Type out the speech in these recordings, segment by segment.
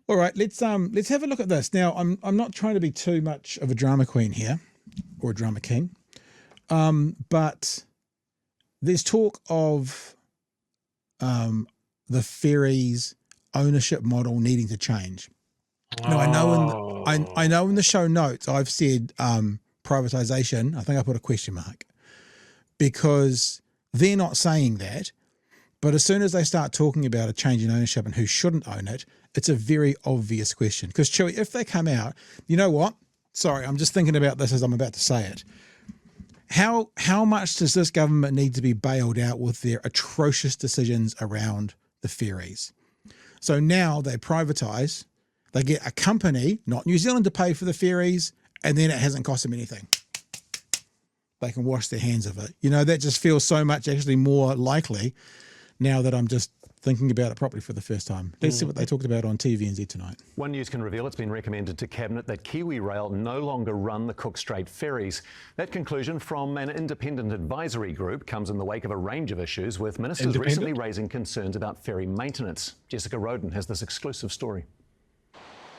All right, let's have a look at this. Now, I'm not trying to be too much of a drama queen here, or a drama king, but there's talk of the ferries ownership model needing to change. Now, I know in the show notes I've said privatization. I think I put a question mark because they're not saying that. But as soon as they start talking about a change in ownership and who shouldn't own it, it's a very obvious question. Because, Chewy, if they come out, you know what? Sorry, I'm just thinking about this as I'm about to say it. How much does this government need to be bailed out with their atrocious decisions around the ferries? So now they privatise, they get a company, not New Zealand, to pay for the ferries, and then it hasn't cost them anything. They can wash their hands of it. You know, that just feels so much actually more likely now that I'm just thinking about it properly for the first time. Let's see what they talked about on TVNZ tonight. One News can reveal it's been recommended to Cabinet that KiwiRail no longer run the Cook Strait ferries. That conclusion from an independent advisory group comes in the wake of a range of issues, with ministers recently raising concerns about ferry maintenance. Jessica Roden has this exclusive story.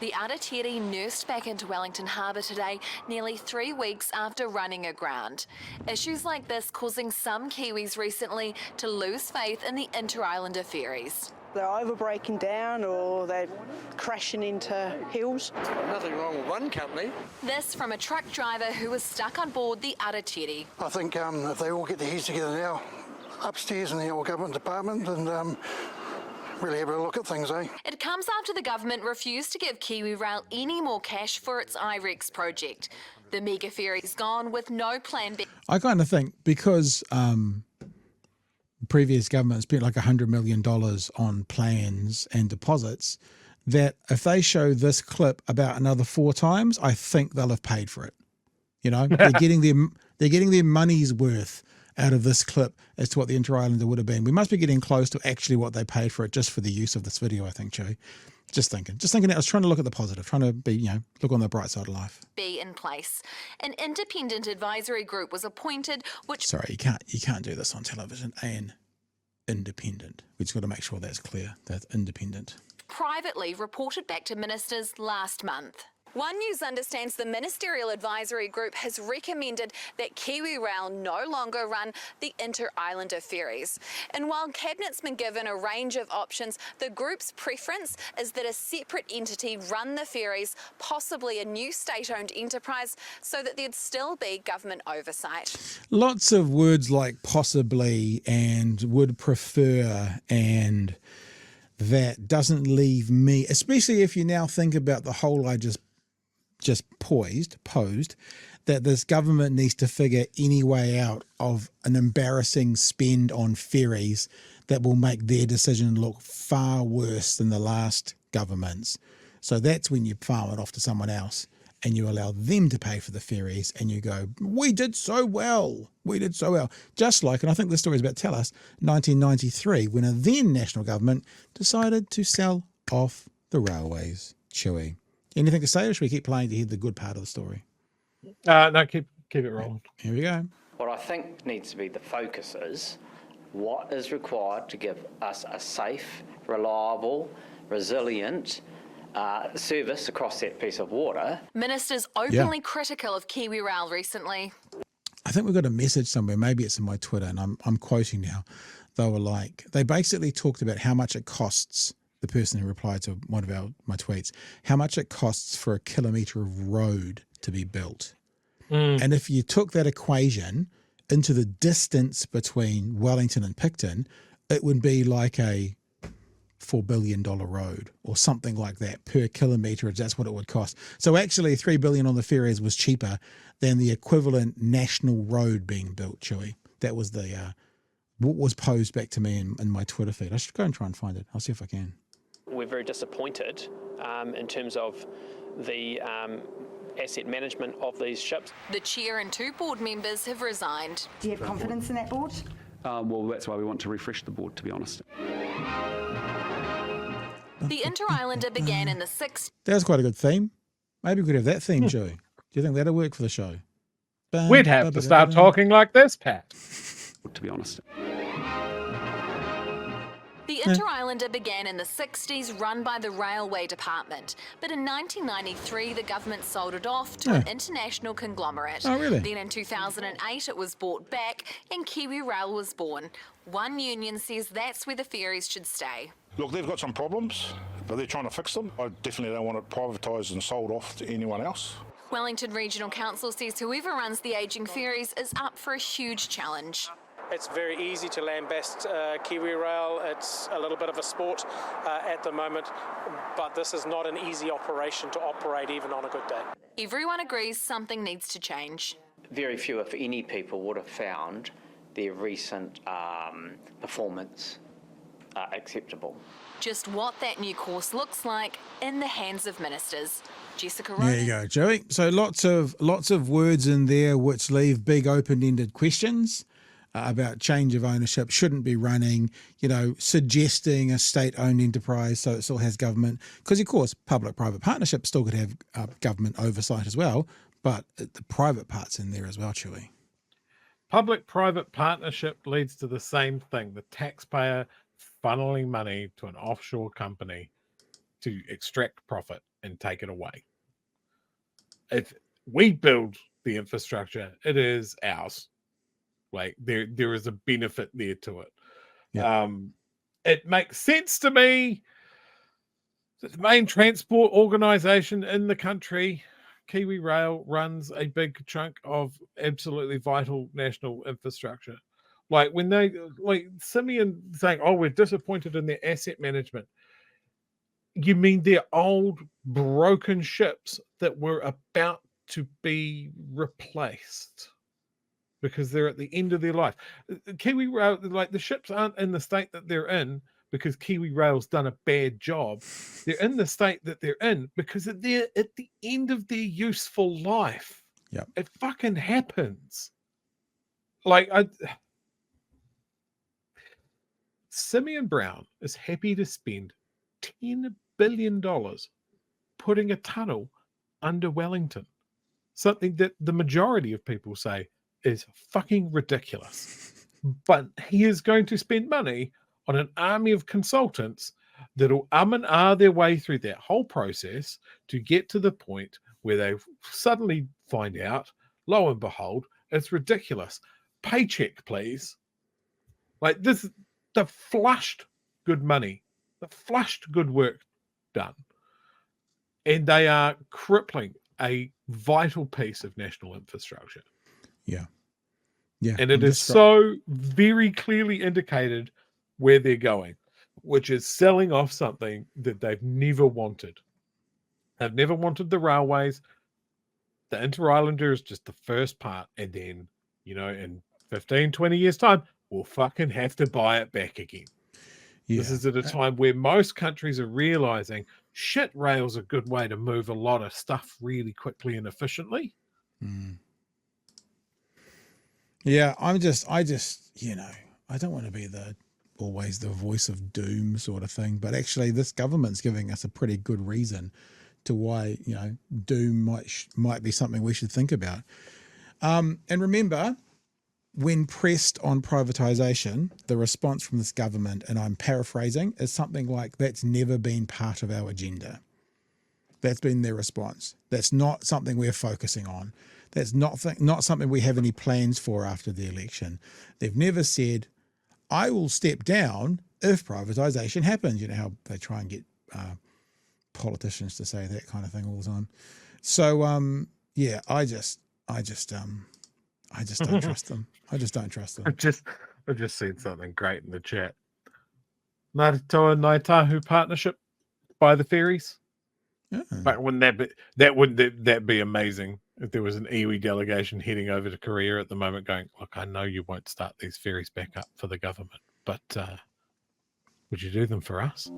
The Aratiri nursed back into Wellington Harbour today, nearly 3 weeks after running aground. Issues like this causing some Kiwis recently to lose faith in the Interislander ferries. They're over breaking down or they're crashing into hills. Nothing wrong with one company. This from a truck driver who was stuck on board the Aratiri. I think if they all get their heads together now, upstairs in the old government department, and really have a look at things, eh? It comes after the government refused to give KiwiRail any more cash for its IREX project. The mega ferry's gone with no plan B. I kind of think because the previous government spent like $100 million on plans and deposits, that if they show this clip about another 4 times, I think they'll have paid for it. You know, they're getting their money's worth out of this clip as to what the Interislander would have been. We must be getting close to actually what they paid for it just for the use of this video, I think, Joe. Just thinking I was trying to look at the positive, trying to be, look on the bright side of life. Be in place. An independent advisory group was appointed, which... Sorry, you can't do this on television. And independent. We just got to make sure that's clear. That's independent. Privately reported back to ministers last month. One News understands the Ministerial Advisory Group has recommended that KiwiRail no longer run the Interislander ferries. And while Cabinet's been given a range of options, the group's preference is that a separate entity run the ferries, possibly a new state-owned enterprise, so that there'd still be government oversight. Lots of words like possibly and would prefer, and that doesn't leave me, especially if you now think about the whole I just posed, that this government needs to figure any way out of an embarrassing spend on ferries that will make their decision look far worse than the last government's. So that's when you farm it off to someone else and you allow them to pay for the ferries and you go, we did so well. Just like, and I think this story is about to tell us, 1993, when a then national government decided to sell off the railways. Chewy. Anything to say, or should we keep playing to hear the good part of the story? No, keep it rolling. Here we go. What I think needs to be the focus is what is required to give us a safe, reliable, resilient service across that piece of water. Ministers openly critical of KiwiRail recently. I think we've got a message somewhere. Maybe it's in my Twitter, and I'm quoting now. They basically talked about how much it costs. The person who replied to one of my tweets, how much it costs for a kilometre of road to be built. And if you took that equation into the distance between Wellington and Picton, it would be like a $4 billion road or something like that per kilometre. That's what it would cost. So actually $3 billion on the ferries was cheaper than the equivalent national road being built, Chewy. That was what was posed back to me in my Twitter feed. I should go and try and find it. I'll see if I can. We're very disappointed in terms of the asset management of these ships. The chair and 2 board members have resigned. Do you have confidence in that board? Well, that's why we want to refresh the board, to be honest. The Interislander began in the 60s. That was quite a good theme. Maybe we could have that theme, Joey. Do you think that'll work for the show? We'd have to start talking like this, Pat. To be honest. The Interislander began in the 60s, run by the Railway Department. But in 1993, the government sold it off to an international conglomerate. Oh, really? Then in 2008, it was bought back and KiwiRail was born. One union says that's where the ferries should stay. Look, they've got some problems, but they're trying to fix them. I definitely don't want it privatised and sold off to anyone else. Wellington Regional Council says whoever runs the ageing ferries is up for a huge challenge. It's very easy to lambast KiwiRail. It's a little bit of a sport at the moment, but this is not an easy operation to operate even on a good day. Everyone agrees something needs to change. Very few, if any, people would have found their recent performance acceptable. Just what that new course looks like in the hands of ministers. Jessica There Ronan. you go, Joey. So lots of words in there which leave big open-ended questions about change of ownership, shouldn't be running, suggesting a state-owned enterprise so it still has government. Because, of course, public-private partnerships still could have government oversight as well, but the private part's in there as well, Chewy. Public-private partnership leads to the same thing, the taxpayer funneling money to an offshore company to extract profit and take it away. If we build the infrastructure, it is ours. Like there is a benefit there to it. Yeah. It makes sense to me that the main transport organisation in the country, KiwiRail, runs a big chunk of absolutely vital national infrastructure. Like when Simeon saying, "Oh, we're disappointed in their asset management." You mean they're old, broken ships that were about to be replaced because they're at the end of their life. KiwiRail, like the ships aren't in the state that they're in because KiwiRail's done a bad job. They're in the state that they're in because they're at the end of their useful life. Yeah, it fucking happens. Simeon Brown is happy to spend $10 billion putting a tunnel under Wellington, something that the majority of people say is fucking ridiculous. But he is going to spend money on an army of consultants that'll and ah their way through that whole process to get to the point where they suddenly find out, lo and behold, it's ridiculous. Paycheck, please. Like this, the flushed good money, the flushed good work done. And they are crippling a vital piece of national infrastructure. Yeah. Yeah. And it is so very clearly indicated where they're going, which is selling off something that they've never wanted. They've never wanted the railways. The Interislander is just the first part. And then, in 15, 20 years' time, we'll fucking have to buy it back again. Yeah. This is at a time where most countries are realizing shit, rail's a good way to move a lot of stuff really quickly and efficiently. Mm. Yeah, I don't want to be always the voice of doom sort of thing, but actually this government's giving us a pretty good reason to why, doom might be something we should think about. And remember, when pressed on privatisation, the response from this government, and I'm paraphrasing, is something like, that's never been part of our agenda. That's been their response. That's not something we're focusing on. That's not something we have any plans for after the election. They've never said, I will step down if privatisation happens. You know how they try and get politicians to say that kind of thing all the time. So, I just don't trust them. I just don't trust them. I've just seen something great in the chat. Ngāti Toa Ngāi Tahu partnership by the ferries. Yeah. But wouldn't that be amazing if there was an iwi delegation heading over to Korea at the moment going, look, I know you won't start these ferries back up for the government, but would you do them for us?